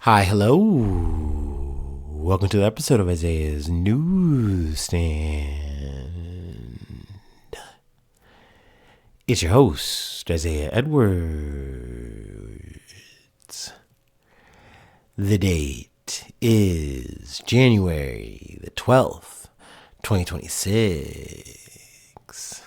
Hi, hello. Welcome to the episode of Isaiah's Newsstand. It's your host, Isaiah Edwards. The date is January the 12th, 2026.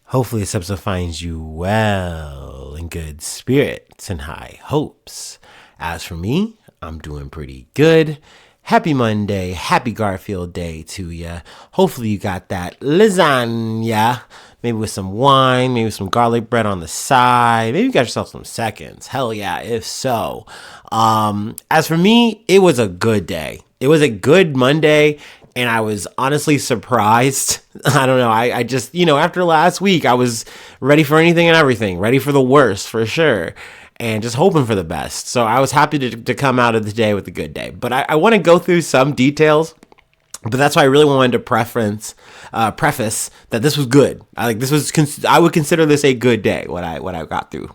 Hopefully this episode finds you well, in good spirits and high hopes. As for me, I'm doing pretty good. Happy Monday, happy Garfield Day to ya. Hopefully you got that lasagna, maybe with some wine, maybe some garlic bread on the side. Maybe you got yourself some seconds. Hell yeah, if so. As for me, it was a good day. It was a good Monday, and I was honestly surprised. I don't know. I just, after last week, I was ready for anything and everything, ready for the worst for sure, and just hoping for the best. So I was happy to come out of the day with a good day. But I want to go through some details. But that's why I really wanted to preface that this was good. I would consider this a good day. What I got through.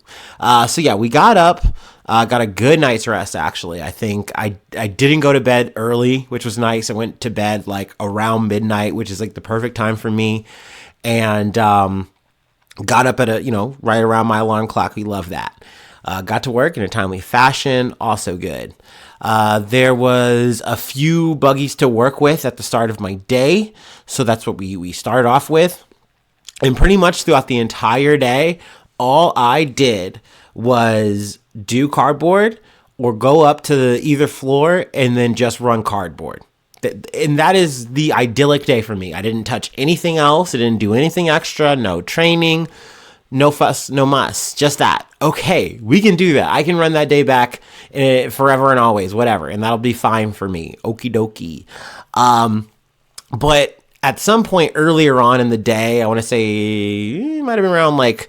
So yeah, we got up, got a good night's rest. Actually, I think I didn't go to bed early, which was nice. I went to bed like around midnight, which is like the perfect time for me, and got up at right around my alarm clock. We love that. Got to work in a timely fashion. Also good. There was a few buggies to work with at the start of my day. So that's what we started off with. And pretty much throughout the entire day, all I did was do cardboard or go up to either floor and then just run cardboard. And that is the idyllic day for me. I didn't touch anything else. I didn't do anything extra. No training. No fuss, no muss, just that. Okay, we can do that. I can run that day back forever and always, whatever, and that'll be fine for me. Okie dokie. But at some point earlier on in the day, I want to say it might have been around like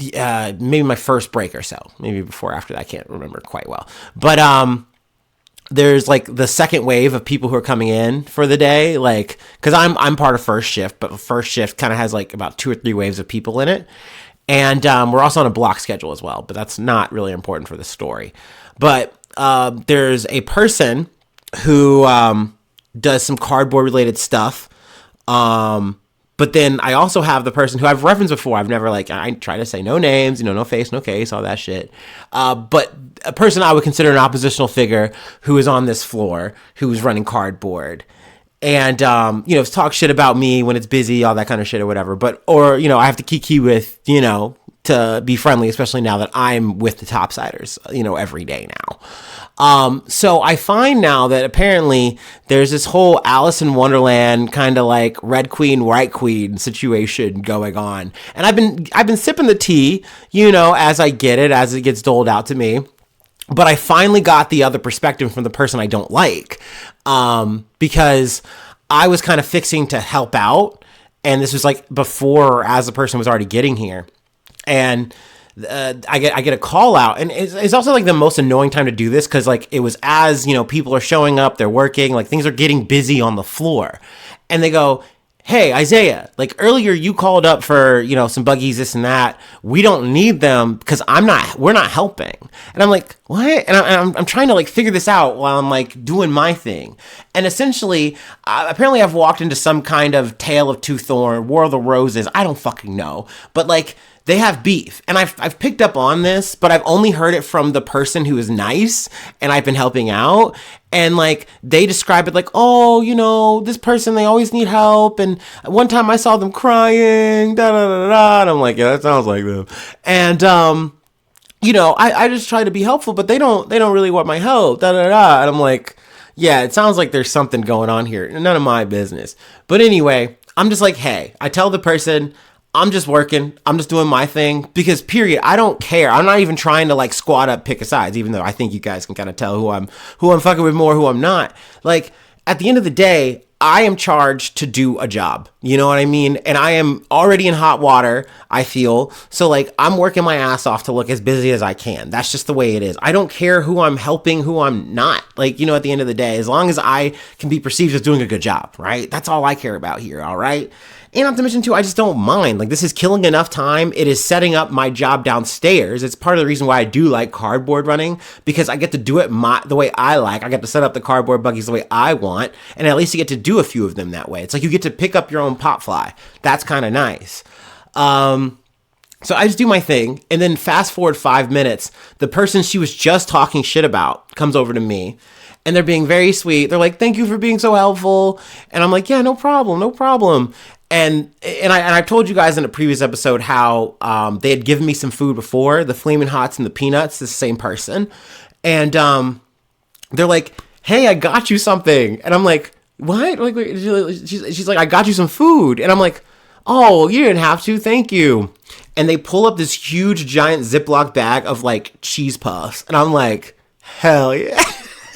maybe my first break or so. Maybe before or after that, I can't remember quite well. But there's like the second wave of people who are coming in for the day, like, because I'm part of first shift, but first shift kind of has like about 2 or 3 waves of people in it, and we're also on a block schedule as well, but that's not really important for the story. But there's a person who does some cardboard related stuff, but then I also have the person who I've referenced before. I've never I try to say no names, no face, no case, all that shit. But a person I would consider an oppositional figure who is on this floor, who is running cardboard. And, talk shit about me when it's busy, all that kind of shit or whatever. Or I have to kiki with, to be friendly, especially now that I'm with the topsiders, every day now. So I find now that apparently there's this whole Alice in Wonderland kind of like Red Queen, White Queen situation going on. And I've been sipping the tea, as I get it, as it gets doled out to me. But I finally got the other perspective from the person I don't like, because I was kind of fixing to help out. And this was like before or as the person was already getting here. And I get a call out, and it's also like the most annoying time to do this, because like it was as people are showing up, they're working, like things are getting busy on the floor, and they go, "Hey Isaiah, like earlier you called up for some buggies, this and that. We don't need them because we're not helping." And I'm like, "What?" And I'm trying to like figure this out while I'm like doing my thing. And essentially, apparently I've walked into some kind of Tale of Two Thorns, War of the Roses. I don't fucking know, but like, they have beef, and I've picked up on this, but I've only heard it from the person who is nice, and I've been helping out, and like they describe it like, "Oh, this person, they always need help, and one time I saw them crying, da da da da," and I'm like, "Yeah, that sounds like them," and I just try to be helpful, but they don't really want my help, da da da, and I'm like, yeah, it sounds like there's something going on here, none of my business. But anyway, I'm just like, hey, I tell the person, I'm just working. I'm just doing my thing, because period, I don't care. I'm not even trying to like squat up, pick a sides, even though I think you guys can kind of tell who I'm fucking with more, who I'm not. Like at the end of the day, I am charged to do a job. You know what I mean? And I am already in hot water, I feel. So like I'm working my ass off to look as busy as I can. That's just the way it is. I don't care who I'm helping, who I'm not. Like, at the end of the day, as long as I can be perceived as doing a good job, right? That's all I care about here, all right? And not to mention too, I just don't mind. Like, this is killing enough time. It is setting up my job downstairs. It's part of the reason why I do like cardboard running, because I get to do it the way I like. I get to set up the cardboard buggies the way I want, and at least you get to do a few of them that way. It's like you get to pick up your own pop fly. That's kind of nice. So I just do my thing, and then fast forward 5 minutes, the person she was just talking shit about comes over to me, and they're being very sweet. They're like, "Thank you for being so helpful." And I'm like, "Yeah, no problem, no problem." And I've told you guys in a previous episode how they had given me some food before, the Flamin' Hots and the peanuts, the same person. And they're like, "Hey, I got you something." And I'm like, "What?" Like, she's like, "I got you some food." And I'm like, "Oh, you didn't have to, thank you." And they pull up this huge giant Ziploc bag of like cheese puffs. And I'm like, hell yeah.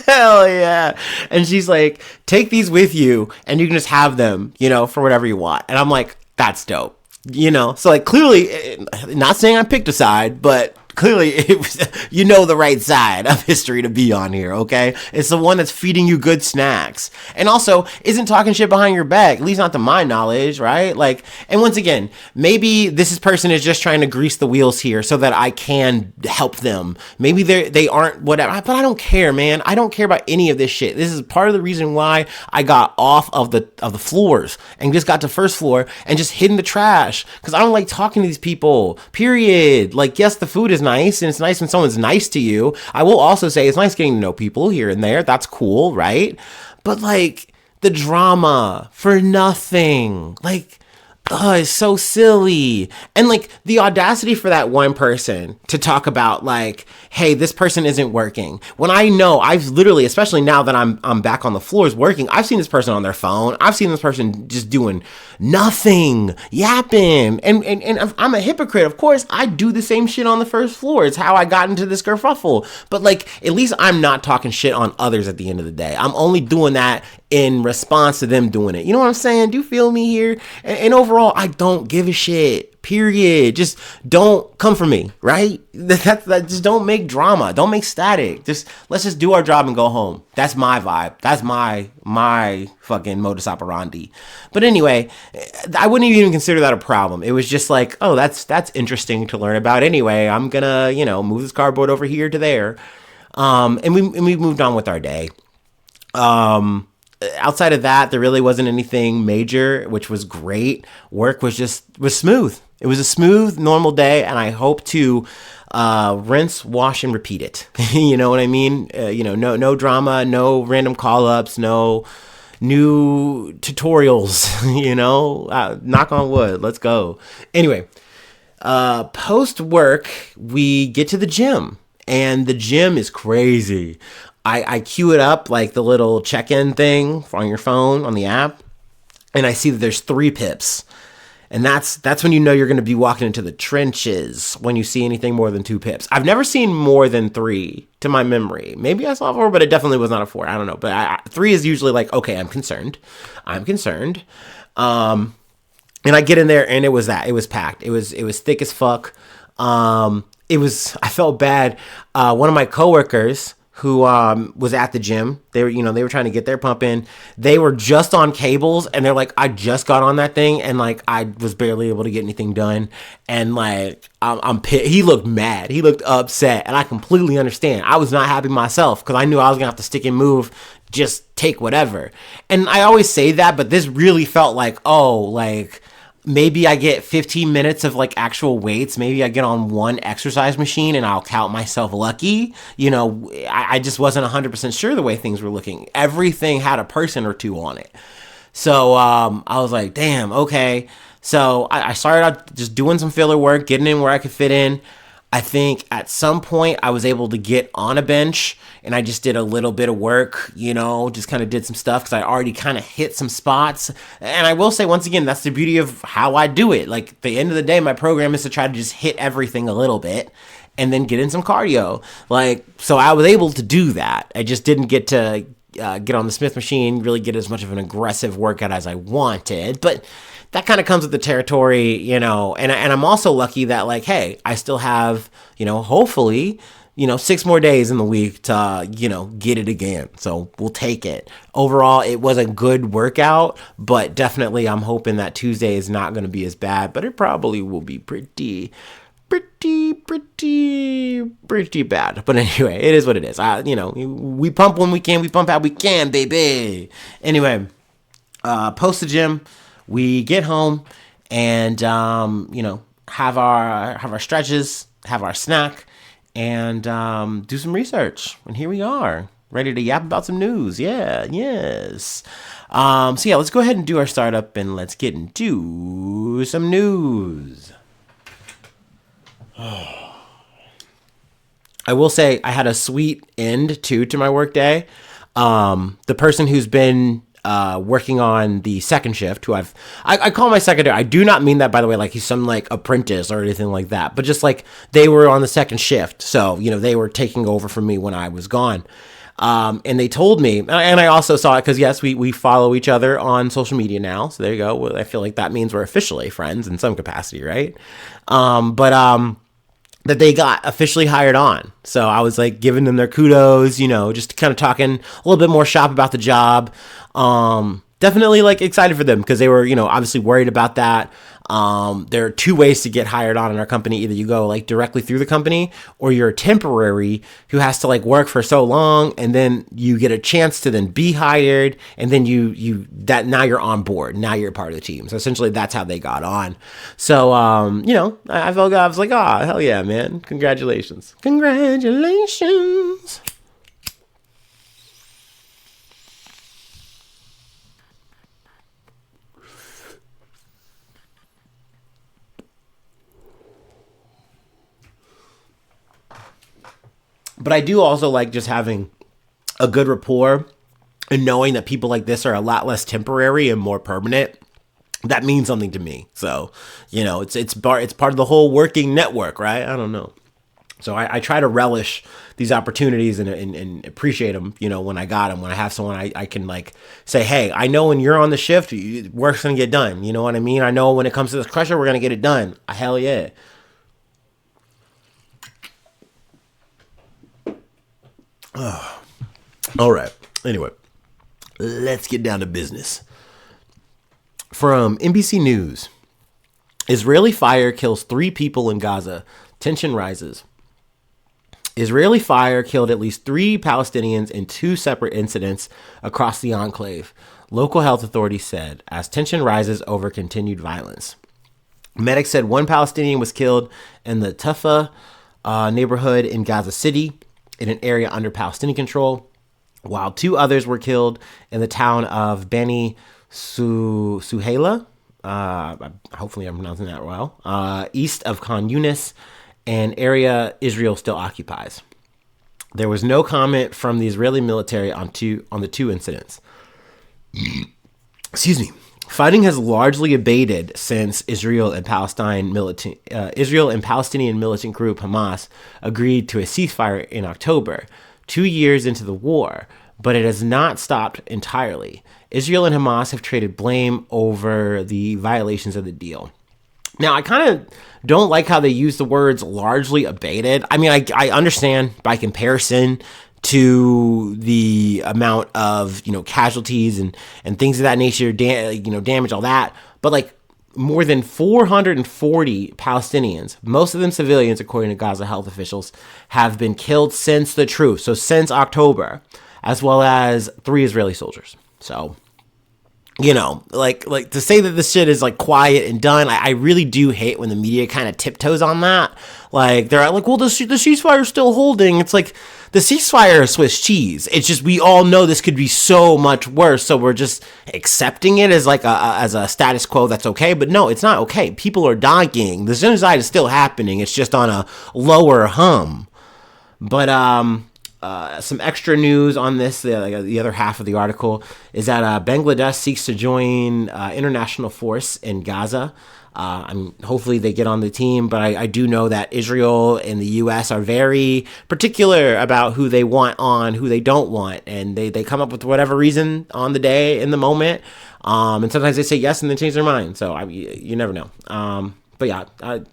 Hell yeah. And she's like, "Take these with you and you can just have them, for whatever you want." And I'm like, that's dope. So like, clearly, not saying I picked a side, but clearly it was, the right side of history to be on here, okay? It's the one that's feeding you good snacks and also isn't talking shit behind your back, at least not to my knowledge, right? Like, and once again, maybe person is just trying to grease the wheels here so that I can help them. Maybe they aren't whatever, but I don't care, man. I don't care about any of this shit. This is part of the reason why I got off of the floors and just got to first floor and just hid in the trash, because I don't like talking to these people, period. Like, yes, the food is nice, and it's nice when someone's nice to you. I will also say it's nice getting to know people here and there. That's cool, right? But like, the drama for nothing, like, it's so silly. And like, the audacity for that one person to talk about like, "Hey, this person isn't working," when I know I've literally, especially now that I'm back on the floors working, I've seen this person on their phone. I've seen this person just doing nothing, yapping. And I'm a hypocrite. Of course, I do the same shit on the first floor. It's how I got into this kerfuffle. But like, at least I'm not talking shit on others at the end of the day. I'm only doing that in response to them doing it. You know what I'm saying? Do you feel me here? And overall, I don't give a shit, period. Just don't come for me, right? That just don't make drama. Don't make static. Let's just do our job and go home. That's my vibe. That's my fucking modus operandi. But anyway, I wouldn't even consider that a problem. It was just like, oh, that's interesting to learn about. Anyway, I'm gonna, move this cardboard over here to there. And we moved on with our day. Outside of that, there really wasn't anything major, which was great. Work was smooth. It was a smooth, normal day, and I hope to rinse, wash, and repeat it. You know what I mean? No drama, no random call-ups, no new tutorials, knock on wood, let's go. Anyway, post-work, we get to the gym, and the gym is crazy. I queue it up, like the little check-in thing on your phone, on the app, and I see that there's 3 pips. And that's when you know you're going to be walking into the trenches, when you see anything more than 2 pips. I've never seen more than 3 to my memory. Maybe I saw 4, but it definitely was not a 4. I don't know. But 3 is usually like, okay, I'm concerned. And I get in there, and it was packed. It was thick as fuck. I felt bad. One of my coworkers who was at the gym, they were trying to get their pump in. They were just on cables, and they're like, I just got on that thing, and like, I was barely able to get anything done. And like, I'm pissed. He looked mad. He looked upset, and I completely understand. I was not happy myself, because I knew I was gonna have to stick and move, just take whatever. And I always say that, but this really felt like, oh, like, maybe I get 15 minutes of like actual weights. Maybe I get on one exercise machine and I'll count myself lucky. I just wasn't 100% sure the way things were looking. Everything had a person or 2 on it. So I was like, damn, okay. So I started out just doing some filler work, getting in where I could fit in. I think at some point I was able to get on a bench, and I just did a little bit of work, just kind of did some stuff because I already kind of hit some spots. And I will say, once again, that's the beauty of how I do it. Like, at the end of the day, my program is to try to just hit everything a little bit and then get in some cardio. Like, so I was able to do that. I just didn't get to get on the Smith machine, really get as much of an aggressive workout as I wanted. But that kind of comes with the territory, and I'm also lucky that, like, hey, I still have, hopefully, 6 more days in the week to, get it again. So we'll take it. Overall, it was a good workout, but definitely I'm hoping that Tuesday is not going to be as bad, but it probably will be pretty bad. But anyway, it is what it is. We pump when we can, we pump how we can, baby. Anyway, post the gym, we get home and, have our stretches, have our snack, and do some research. And here we are, ready to yap about some news. Yeah, yes. Let's go ahead and do our startup and let's get into some news. I will say I had a sweet end to my work day. The person who's been working on the second shift, who I call my secretary. I do not mean that, by the way, like he's some like apprentice or anything like that, but just like they were on the second shift. So, they were taking over from me when I was gone. And they told me, and I also saw it because yes, we follow each other on social media now. So there you go. Well, I feel like that means we're officially friends in some capacity, right? That they got officially hired on. So I was like giving them their kudos, just kind of talking a little bit more shop about the job. Definitely like excited for them because they were, obviously worried about that. There are 2 ways to get hired on in our company. Either you go like directly through the company or you're a temporary who has to like work for so long and then you get a chance to then be hired and then now you're on board. Now you're part of the team. So essentially that's how they got on. So, I felt, I was like, oh, hell yeah, man. Congratulations. Congratulations. But I do also like just having a good rapport and knowing that people like this are a lot less temporary and more permanent. That means something to me. So, it's part of the whole working network, right? I don't know. So I try to relish these opportunities and appreciate them, when I got them, when I have someone I can like say, hey, I know when you're on the shift, work's going to get done. You know what I mean? I know when it comes to this crusher, we're going to get it done. Hell yeah. All right. Anyway, let's get down to business. From NBC News, Israeli fire kills 3 people in Gaza. Tension rises. Israeli fire killed at least 3 Palestinians in 2 separate incidents across the enclave, local health authorities said, as tension rises over continued violence. Medics said 1 Palestinian was killed in the Tufa neighborhood in Gaza City, in an area under Palestinian control, while 2 others were killed in the town of Bani Suhaila, hopefully I'm pronouncing that well, east of Khan Yunis, an area Israel still occupies. There was no comment from the Israeli military on the 2 incidents. Excuse me. Fighting has largely abated since Israel and Palestinian militant group Hamas agreed to a ceasefire in October, 2 years into the war, but it has not stopped entirely. Israel and Hamas have traded blame over the violations of the deal. Now, I kind of don't like how they use the words largely abated. I mean, I understand by comparison to the amount of, casualties and things of that nature, damage, all that. But like more than 440 Palestinians, most of them civilians, according to Gaza health officials, have been killed since the truce. So since October, as well as 3 Israeli soldiers. So, like to say that this shit is like quiet and done, I really do hate when the media kind of tiptoes on that. Like they're like, well, the ceasefire is still holding. It's like the ceasefire is Swiss cheese. It's just we all know this could be so much worse, so we're just accepting it as like as a status quo that's okay. But no, it's not okay. People are dying. The genocide is still happening. It's just on a lower hum. But some extra news on this, the other half of the article, is that Bangladesh seeks to join international force in Gaza. Hopefully they get on the team, but I do know that Israel and the U.S. are very particular about who they want on, who they don't want, and they come up with whatever reason on the day, in the moment, and sometimes they say yes and then change their mind, so you never know. But yeah, I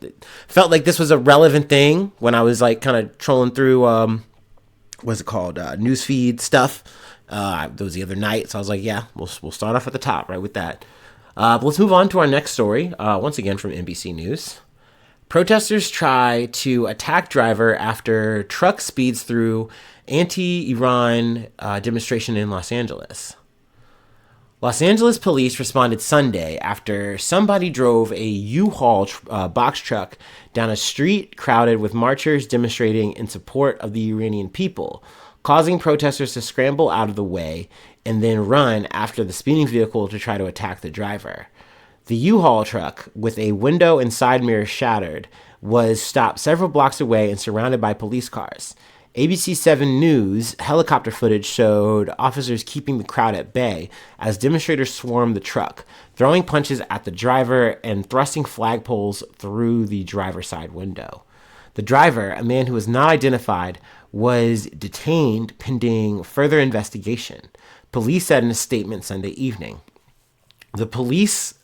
felt like this was a relevant thing when I was like kind of trolling through, what's it called, newsfeed stuff. That was the other night, so I was like, yeah, we'll start off at the top right with that. But let's move on to our next story. Once again from NBC News. Protesters try to attack driver after truck speeds through anti-Iran demonstration in Los Angeles. Los Angeles police responded Sunday after somebody drove a U-Haul box truck down a street crowded with marchers demonstrating in support of the Iranian people, causing protesters to scramble out of the way and then run after the speeding vehicle to try to attack the driver. The U-Haul truck, with a window and side mirror shattered, was stopped several blocks away and surrounded by police cars. ABC 7 News helicopter footage showed officers keeping the crowd at bay as demonstrators swarmed the truck, throwing punches at the driver and thrusting flagpoles through the driver's side window. The driver, a man who was not identified, was detained pending further investigation, police said in a statement Sunday evening. The police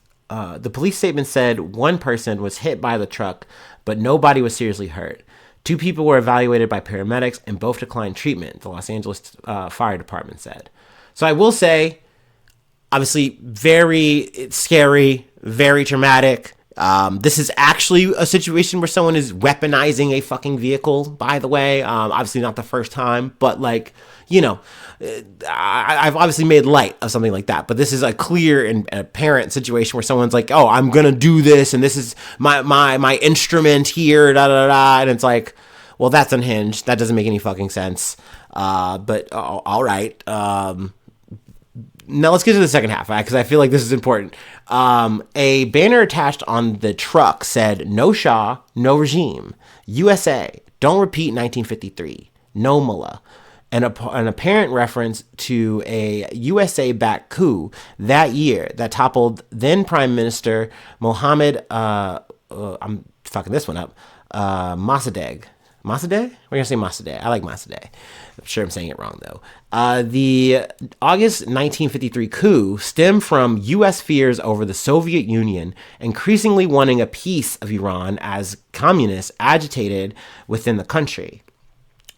statement said one person was hit by the truck, but nobody was seriously hurt. 2 people were evaluated by paramedics and both declined treatment, the Los Angeles Fire Department said. So I will say, obviously, very scary, very traumatic. This is actually a situation where someone is weaponizing a fucking vehicle, by the way. Obviously not the first time, but like, you know, I've obviously made light of something like that, but this is a clear and apparent situation where someone's like, oh, I'm going to do this, and this is my instrument here, da, da, da, and it's like, well, that's unhinged. That doesn't make any fucking sense. But all right. Now let's get to the second half, because I feel like this is important. A banner attached on the truck said, "No Shah, no regime. USA, don't repeat 1953. No mullah." An apparent reference to a USA-backed coup that year that toppled then Prime Minister Mohammed, I'm fucking this one up, Mossadegh. Mossadegh? We're going to say Mossadegh. I like Mossadegh. I'm sure I'm saying it wrong, though. The August 1953 coup stemmed from U.S. fears over the Soviet Union increasingly wanting a piece of Iran as communists agitated within the country.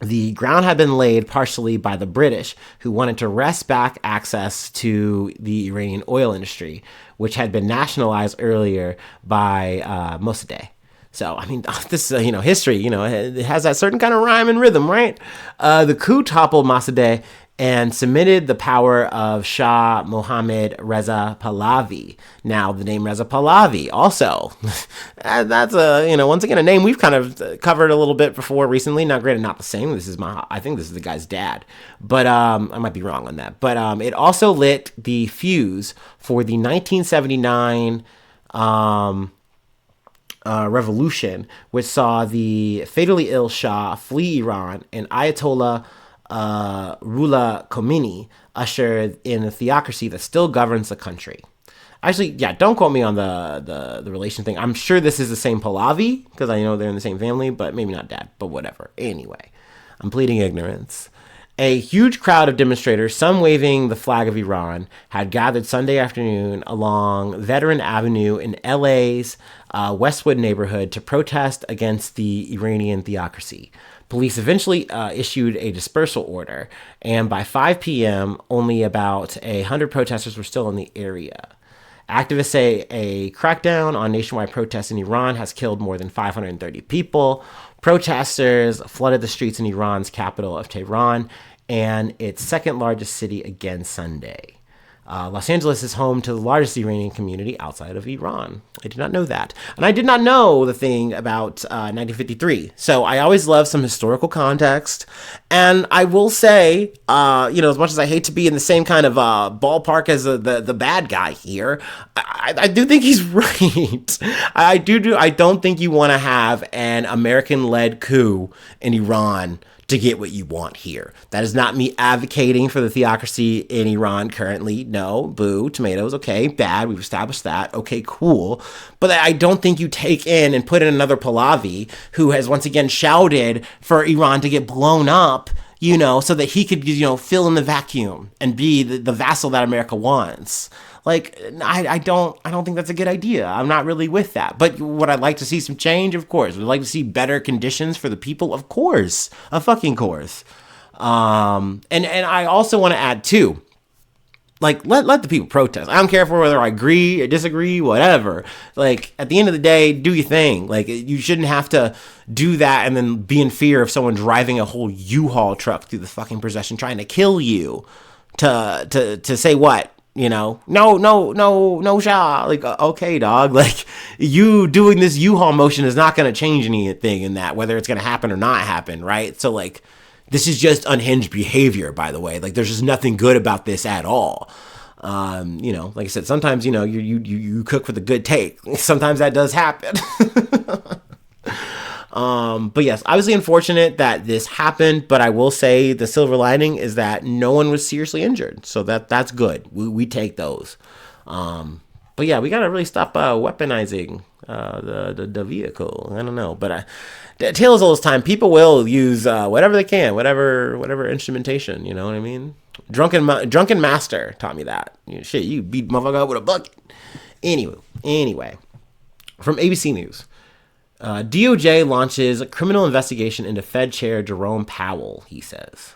The ground had been laid partially by the British, who wanted to wrest back access to the Iranian oil industry, which had been nationalized earlier by Mossadegh. So, I mean, this history, it has that certain kind of rhyme and rhythm, right? The coup toppled Mossadegh and cemented the power of Shah Mohammad Reza Pahlavi. Now, the name Reza Pahlavi also, that's once again, a name we've kind of covered a little bit before recently. Now, granted, not the same. I think this is the guy's dad, but I might be wrong on that. But it also lit the fuse for the 1979 revolution, which saw the fatally ill Shah flee Iran and Ayatollah Ruhollah Khomeini ushered in a theocracy that still governs the country. Actually, yeah, don't quote me on the relation thing. I'm sure this is the same Pahlavi, because I know they're in the same family, but maybe not dad, but whatever. Anyway, I'm pleading ignorance. A huge crowd of demonstrators, some waving the flag of Iran, had gathered Sunday afternoon along Veteran Avenue in LA's Westwood neighborhood to protest against the Iranian theocracy. Police eventually issued a dispersal order, and by 5 p.m., only about 100 protesters were still in the area. Activists say a crackdown on nationwide protests in Iran has killed more than 530 people. Protesters flooded the streets in Iran's capital of Tehran and its second largest city again Sunday. Los Angeles is home to the largest Iranian community outside of Iran. I did not know that. And I did not know the thing about 1953. So I always love some historical context. And I will say, as much as I hate to be in the same kind of ballpark as the bad guy here, I do think he's right. I don't think you want to have an American-led coup in Iran to get what you want here. That is not me advocating for the theocracy in Iran currently. No, boo, tomatoes, okay, bad, we've established that, okay, cool. But I don't think you take in and put in another Pahlavi who has once again shouted for Iran to get blown up, so that he could, fill in the vacuum and be the vassal that America wants. Like, I don't think that's a good idea. I'm not really with that. But would I like to see some change? Of course. Would I like to see better conditions for the people? Of course. Of fucking course. And I also want to add too, like, let the people protest. I don't care for whether I agree or disagree, whatever. Like, at the end of the day, do your thing. Like, you shouldn't have to do that and then be in fear of someone driving a whole U-Haul truck through the fucking procession trying to kill you to say what? You know, no, Shaw. Like, okay, dog. Like, you doing this U-Haul motion is not going to change anything in that, whether it's going to happen or not happen, right? So, like, this is just unhinged behavior, by the way. Like, there's just nothing good about this at all. You know, like I said, sometimes, you know, you cook with a good take. Sometimes that does happen. But yes, obviously unfortunate that this happened, but I will say the silver lining is that no one was seriously injured. So that's good. We take those. But yeah, we got to really stop weaponizing the vehicle. I don't know. But tale as old as time, people will use whatever they can, whatever instrumentation. You know what I mean? Drunken Master taught me that. You know, shit, you beat motherfucker up with a bucket. Anyway, from ABC News. DOJ launches a criminal investigation into Fed Chair Jerome Powell, he says.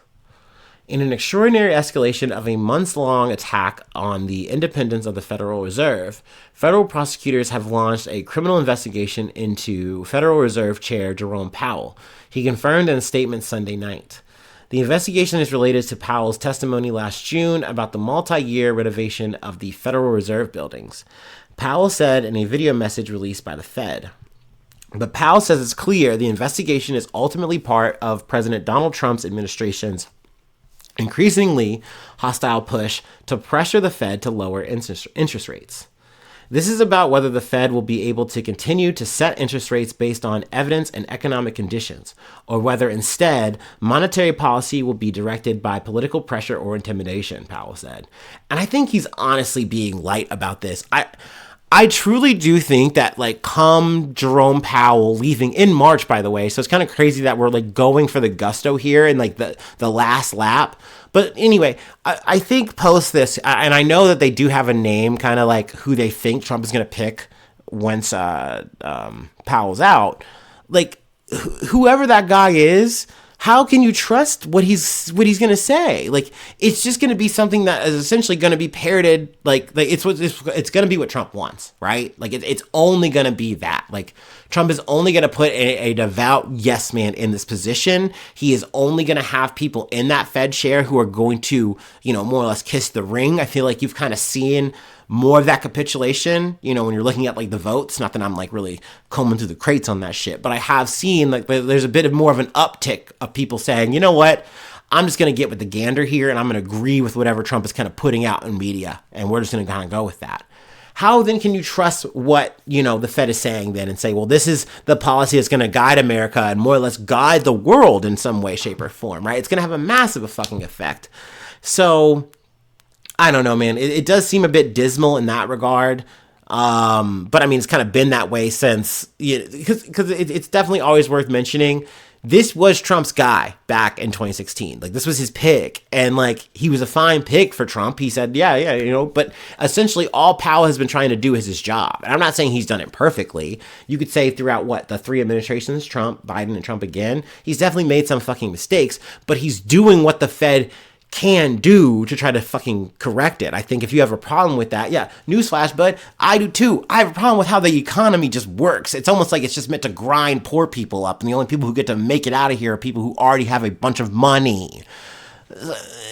In an extraordinary escalation of a months-long attack on the independence of the Federal Reserve, federal prosecutors have launched a criminal investigation into Federal Reserve Chair Jerome Powell. He confirmed in a statement Sunday night. The investigation is related to Powell's testimony last June about the multi-year renovation of the Federal Reserve buildings. Powell said in a video message released by the Fed. But Powell says it's clear the investigation is ultimately part of President Donald Trump's administration's increasingly hostile push to pressure the Fed to lower interest rates. This is about whether the Fed will be able to continue to set interest rates based on evidence and economic conditions, or whether instead monetary policy will be directed by political pressure or intimidation, Powell said. And I think he's honestly being light about this. I truly do think that, like, come Jerome Powell leaving in March, by the way, so it's kind of crazy that we're, like, going for the gusto here in, like, the last lap. But anyway, I think post this, and I know that they do have a name, kind of like who they think Trump is going to pick once Powell's out. Like, whoever that guy is, how can you trust what he's going to say? Like, it's just going to be something that is essentially going to be parroted. Like it's going to be what Trump wants, right? Like, it's only going to be that. Like, Trump is only going to put a devout yes man in this position. He is only going to have people in that Fed chair who are going to, you know, more or less kiss the ring. I feel like you've kind of seen more of that capitulation, you know, when you're looking at, like, the votes. Not that I'm, like, really combing through the crates on that shit, but I have seen, like, there's a bit of more of an uptick of people saying, you know what, I'm just going to get with the gander here and I'm going to agree with whatever Trump is kind of putting out in media, and we're just going to kind of go with that. How then can you trust what, you know, the Fed is saying then and say, well, this is the policy that's going to guide America and more or less guide the world in some way, shape, or form, right? It's going to have a massive fucking effect. So I don't know, man. It does seem a bit dismal in that regard. But I mean, it's kind of been that way since, because it's definitely always worth mentioning. This was Trump's guy back in 2016. Like, this was his pick. And, like, he was a fine pick for Trump. He said, yeah, you know, but essentially all Powell has been trying to do is his job. And I'm not saying he's done it perfectly. You could say throughout, the 3 administrations, Trump, Biden, and Trump again, he's definitely made some fucking mistakes, but he's doing what the Fed can do to try to fucking correct it. I think if you have a problem with that, yeah, newsflash, bud, I do too. I have a problem with how the economy just works. It's almost like it's just meant to grind poor people up, and the only people who get to make it out of here are people who already have a bunch of money.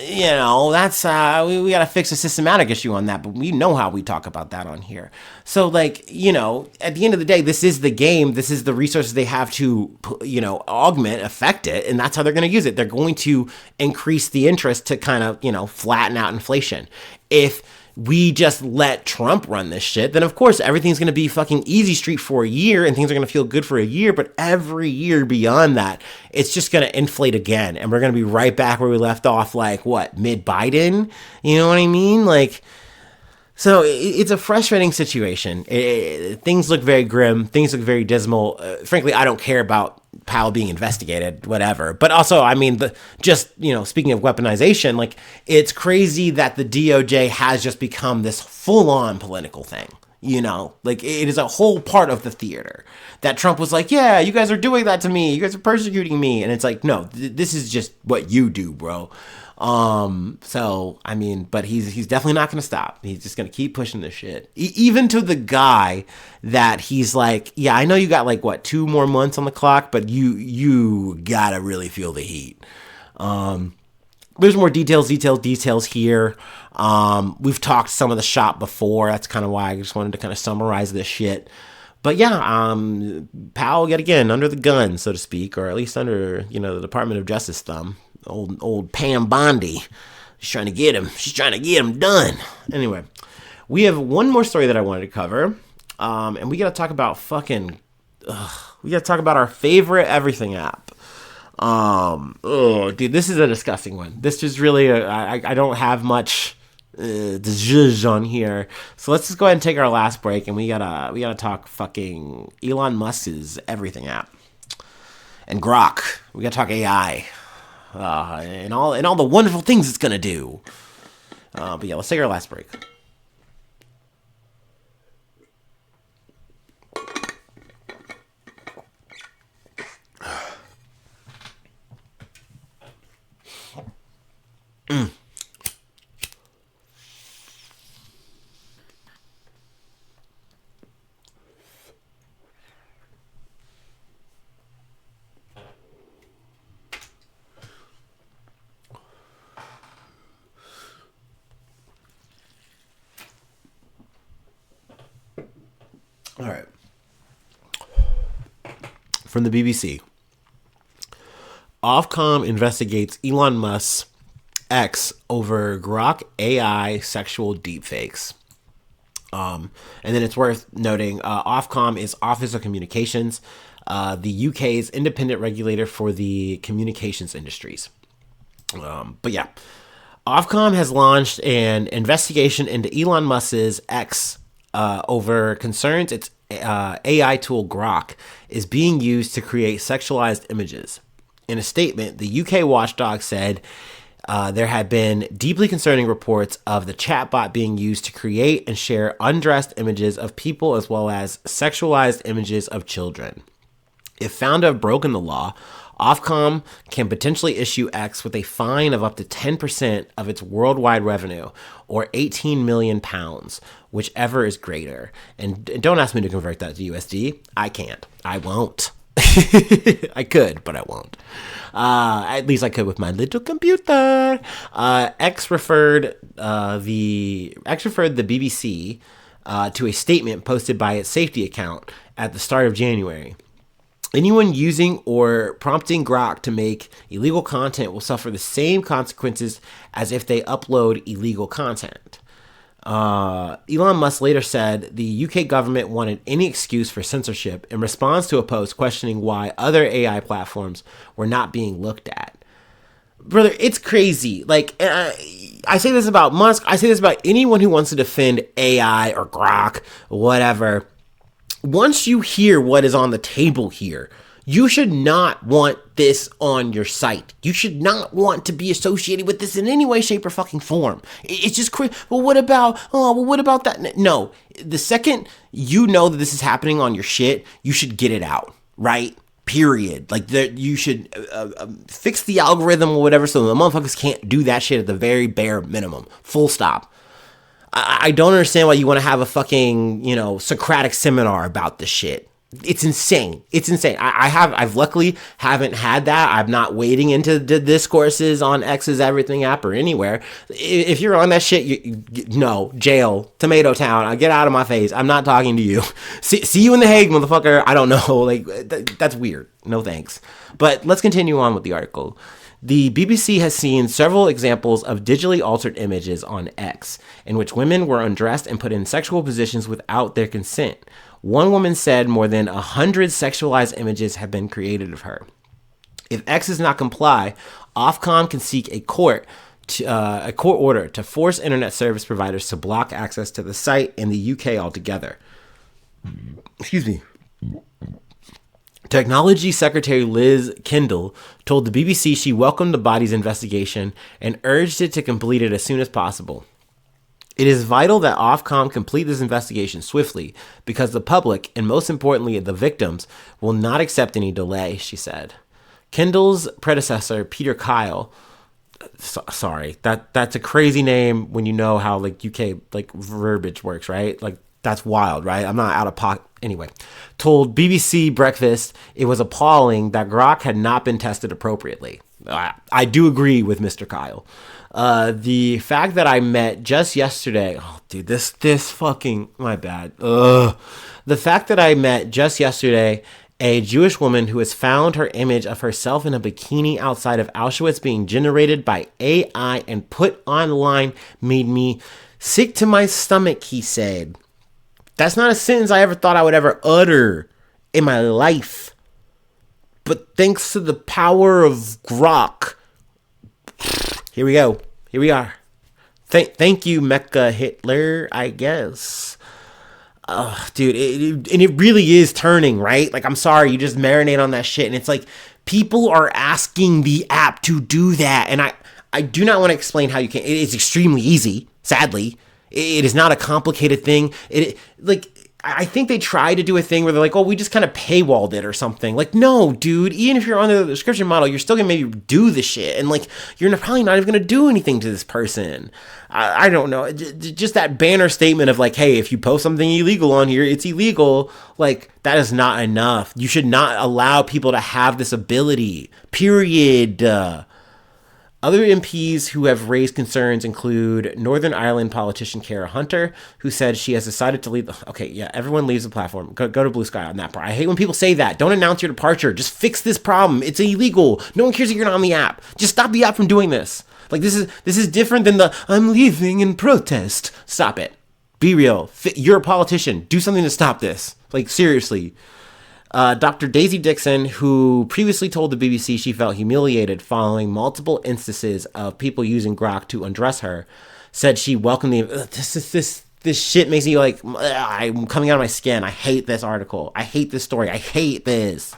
You know, that's we got to fix a systematic issue on that, but we know how we talk about that on here. So, like, you know, at the end of the day, this is the game. This is the resources they have to, you know, augment, affect it, and that's how they're going to use it. They're going to increase the interest to kind of, you know, flatten out inflation. If we just let Trump run this shit, then of course everything's going to be fucking easy street for a year and things are going to feel good for a year. But every year beyond that, it's just going to inflate again. And we're going to be right back where we left off, like, what, mid-Biden? You know what I mean? Like, so it's a frustrating situation. Things look very grim. Things look very dismal. Frankly, I don't care about Powell being investigated, whatever. But also, I mean, speaking of weaponization, like, it's crazy that the DOJ has just become this full-on political thing. Like, it is a whole part of the theater that Trump was like, yeah, you guys are doing that to me. You guys are persecuting me. And it's like, no, this is just what you do, bro. So, I mean, but he's definitely not going to stop. He's just going to keep pushing this shit. Even to the guy that he's like, yeah, I know you got like, 2 more months on the clock, but you gotta really feel the heat. There's more details here. We've talked some of the shop before. That's kind of why I just wanted to kind of summarize this shit. But yeah, Powell yet again under the gun, so to speak, or at least under, the Department of Justice thumb. Old Pam Bondi. She's trying to get him done. Anyway, we have one more story that I wanted to cover. And we got to talk about our favorite everything app. Dude, this is a disgusting one. This is really, I don't have much zhuzh on here. So let's just go ahead and take our last break, and we gotta talk fucking Elon Musk's everything app. And Grok. We gotta talk AI. And all the wonderful things it's gonna do. But yeah, let's take our last break. All right. From the BBC. Ofcom investigates Elon Musk's X over Grok AI sexual deepfakes. And then it's worth noting, Ofcom is Office of Communications, the UK's independent regulator for the communications industries. But yeah, Ofcom has launched an investigation into Elon Musk's X over concerns its AI tool Grok is being used to create sexualized images. In a statement, the UK watchdog said there had been deeply concerning reports of the chatbot being used to create and share undressed images of people as well as sexualized images of children. If found to have broken the law, Ofcom can potentially issue X with a fine of up to 10% of its worldwide revenue, or £18 million, whichever is greater. And don't ask me to convert that to USD. I can't. I won't. I could, but I won't. At least I could with my little computer. X referred the BBC to a statement posted by its safety account at the start of January. Anyone using or prompting Grok to make illegal content will suffer the same consequences as if they upload illegal content. Elon Musk later said the UK government wanted any excuse for censorship in response to a post questioning why other AI platforms were not being looked at. Brother, it's crazy. Like, I say this about Musk. I say this about anyone who wants to defend AI or Grok, whatever. Once you hear what is on the table here, you should not want this on your site. You should not want to be associated with this in any way, shape, or fucking form. It's just crazy. Well, what about that? No, the second you know that this is happening on your shit, you should get it out, right? Period. Like, you should fix the algorithm or whatever so the motherfuckers can't do that shit at the very bare minimum. Full stop. I don't understand why you want to have a fucking, Socratic seminar about this shit. It's insane. It's insane. I've luckily haven't had that. I'm not wading into the discourses on X's Everything app or anywhere. If you're on that shit, no, jail, Tomato Town, get out of my face. I'm not talking to you. See you in The Hague, motherfucker. I don't know. Like, that's weird. No thanks. But let's continue on with the article. The BBC has seen several examples of digitally altered images on X, in which women were undressed and put in sexual positions without their consent. One woman said more than 100 sexualized images have been created of her. If X does not comply, Ofcom can seek a court order to force internet service providers to block access to the site in the UK altogether. Excuse me. Technology Secretary Liz Kendall told the BBC she welcomed the body's investigation and urged it to complete it as soon as possible. It is vital that Ofcom complete this investigation swiftly because the public, and most importantly the victims, will not accept any delay, she said. Kendall's predecessor, Peter Kyle, sorry, that's a crazy name when you know how like UK like verbiage works, right? Like that's wild, right? I'm not out of pocket. Anyway, told BBC Breakfast it was appalling that Grok had not been tested appropriately. I do agree with Mr. Kyle. The fact that I met just yesterday, oh dude, this fucking, my bad. Ugh. The fact that I met just yesterday a Jewish woman who has found her image of herself in a bikini outside of Auschwitz being generated by AI and put online made me sick to my stomach, he said. That's not a sentence I ever thought I would ever utter in my life. But thanks to the power of Grok, here we go. Here we are. Thank you, Mecha Hitler, I guess. Dude, it really is turning, right? Like, I'm sorry, you just marinate on that shit. And it's like, people are asking the app to do that. And I do not want to explain how you can. It is extremely easy, sadly. It is not a complicated thing. I think they tried to do a thing where they're like, oh, we just kind of paywalled it or something. Like, no, dude, even if you're on the subscription model, you're still going to maybe do the shit. And, like, you're probably not even going to do anything to this person. I don't know. Just that banner statement of, like, hey, if you post something illegal on here, it's illegal. Like, that is not enough. You should not allow people to have this ability. Period. Other MPs who have raised concerns include Northern Ireland politician Cara Hunter, who said she has decided to leave. Okay, yeah, everyone leaves the platform. Go to Blue Sky on that part. I hate when people say that. Don't announce your departure. Just fix this problem. It's illegal. No one cares that you're not on the app. Just stop the app from doing this. Like, this is different than the I'm leaving in protest. Stop it. Be real. You're a politician. Do something to stop this. Like, seriously. Dr. Daisy Dixon, who previously told the BBC she felt humiliated following multiple instances of people using Grok to undress her, said she welcomed the... This shit makes me like... I'm coming out of my skin. I hate this article. I hate this story. I hate this.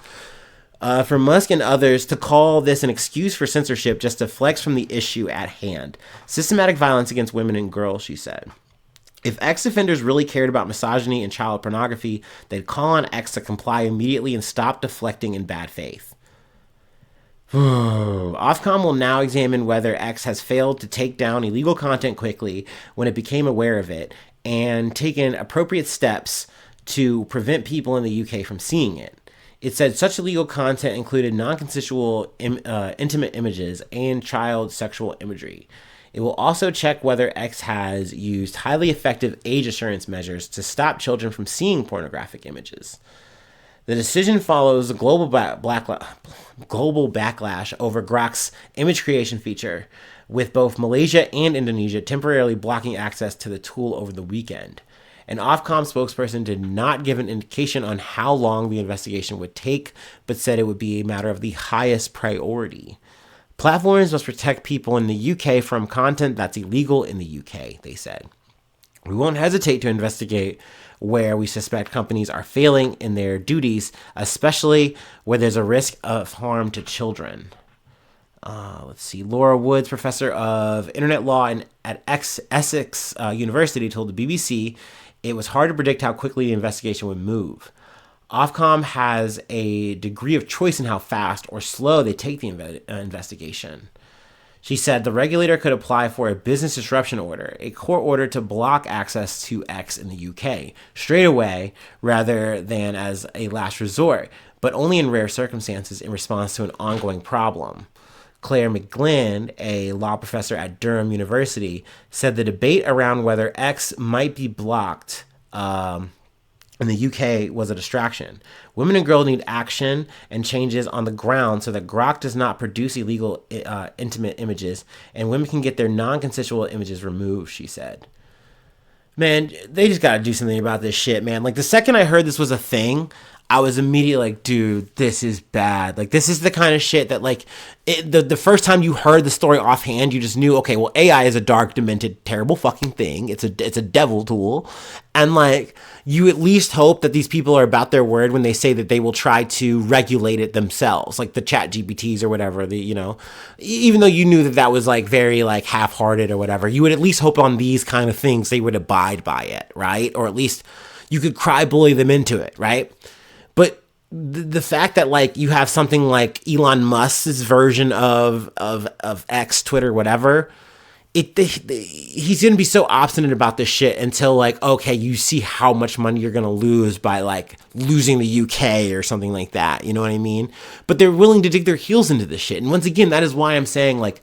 For Musk and others to call this an excuse for censorship just deflects from the issue at hand. Systematic violence against women and girls, she said. If ex-offenders really cared about misogyny and child pornography, they'd call on X to comply immediately and stop deflecting in bad faith. Ofcom will now examine whether X has failed to take down illegal content quickly when it became aware of it and taken appropriate steps to prevent people in the UK from seeing it. It said such illegal content included non-consensual intimate images and child sexual imagery. It will also check whether X has used highly effective age assurance measures to stop children from seeing pornographic images. The decision follows a global backlash over Grok's image creation feature, with both Malaysia and Indonesia temporarily blocking access to the tool over the weekend. An Ofcom spokesperson did not give an indication on how long the investigation would take, but said it would be a matter of the highest priority. Platforms must protect people in the UK from content that's illegal in the UK, they said. We won't hesitate to investigate where we suspect companies are failing in their duties, especially where there's a risk of harm to children. Let's see. Laura Woods, professor of internet law at Essex University, told the BBC it was hard to predict how quickly the investigation would move. Ofcom has a degree of choice in how fast or slow they take the investigation. She said the regulator could apply for a business disruption order, a court order to block access to X in the UK, straight away rather than as a last resort, but only in rare circumstances in response to an ongoing problem. Claire McGlynn, a law professor at Durham University, said the debate around whether X might be blocked in the UK was a distraction. Women and girls need action and changes on the ground so that Grok does not produce illegal intimate images and women can get their non-consensual images removed, she said. Man, they just got to do something about this shit, man. Like, the second I heard this was a thing, I was immediately like, dude, this is bad. Like, this is the kind of shit that, like, the first time you heard the story offhand, you just knew, okay, well, AI is a dark, demented, terrible fucking thing. It's a devil tool. And, like, you at least hope that these people are about their word when they say that they will try to regulate it themselves, like the chat GPTs or whatever, even though you knew that that was, like, very, like, half-hearted or whatever, you would at least hope on these kind of things they would abide by it, right? Or at least you could cry bully them into it, right? But the fact that, like, you have something like Elon Musk's version of X, Twitter, whatever, he's going to be so obstinate about this shit until, like, okay, you see how much money you're going to lose by, like, losing the UK or something like that. You know what I mean? But they're willing to dig their heels into this shit. And once again, that is why I'm saying, like,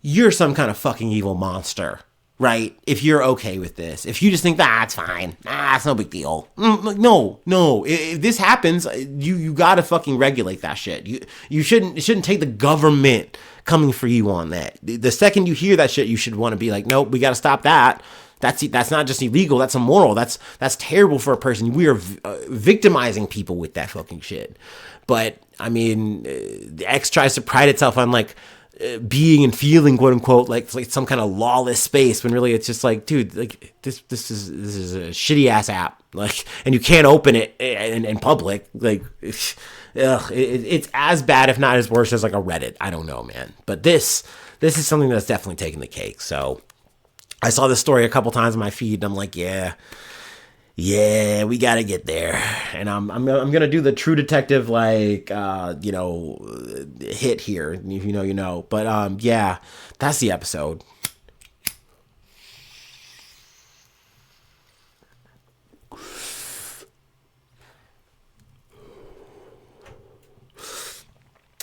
you're some kind of fucking evil monster. Right? If you're okay with this. If you just think, it's fine. It's no big deal. No. If this happens, you gotta fucking regulate that shit. You shouldn't take the government coming for you on that. The second you hear that shit, you should want to be like, nope, we gotta stop that. That's not just illegal. That's immoral. That's terrible for a person. We are victimizing people with that fucking shit. But, I mean, the X tries to pride itself on, like, being and feeling, quote unquote, like some kind of lawless space, when really it's just like, dude, like this is a shitty ass app, like, and you can't open it in public, like, it's as bad, if not as worse, as like a Reddit. I don't know, man, but this is something that's definitely taking the cake. So I saw this story a couple times on my feed, and I'm like, yeah, we gotta get there. And I'm gonna do the True Detective, like, hit here. If you know, you know. But yeah, that's the episode.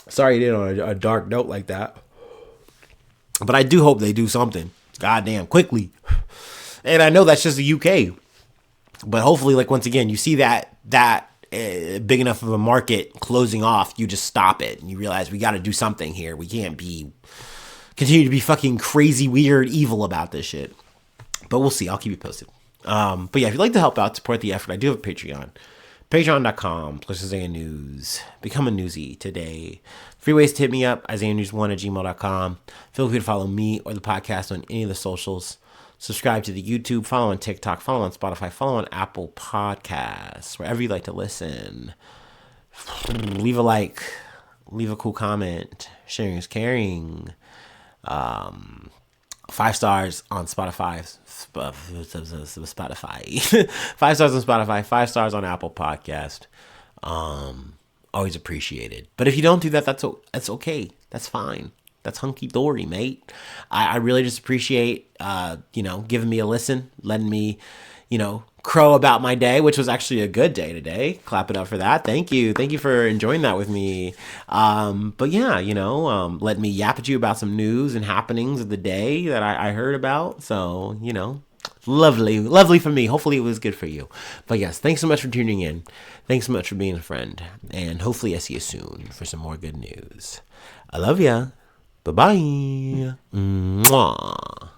Sorry you did on a dark note like that, but I do hope they do something goddamn quickly. And I know that's just the UK. But hopefully, like, once again, you see that big enough of a market closing off, you just stop it and you realize we got to do something here. We can't continue to be fucking crazy, weird, evil about this shit. But we'll see. I'll keep you posted. But yeah, if you'd like to help out, support the effort, I do have a Patreon. Patreon.com/Isaiah News. Become a newsie today. Free ways to hit me up, IsaiahNews1@gmail.com. Feel free to follow me or the podcast on any of the socials. Subscribe to the YouTube, follow on TikTok, follow on Spotify, follow on Apple Podcasts, wherever you like to listen. Leave a like, leave a cool comment. Sharing is caring. 5 stars on Spotify. 5 stars on Spotify, 5 stars on Apple Podcast. Always appreciated. But if you don't do that, that's okay. That's fine. That's hunky-dory, mate. I really just appreciate, giving me a listen, letting me, crow about my day, which was actually a good day today. Clap it up for that. Thank you. Thank you for enjoying that with me. But yeah, let me yap at you about some news and happenings of the day that I heard about. So, lovely for me. Hopefully it was good for you. But yes, thanks so much for tuning in. Thanks so much for being a friend. And hopefully I see you soon for some more good news. I love ya. Bye-bye. Mwah.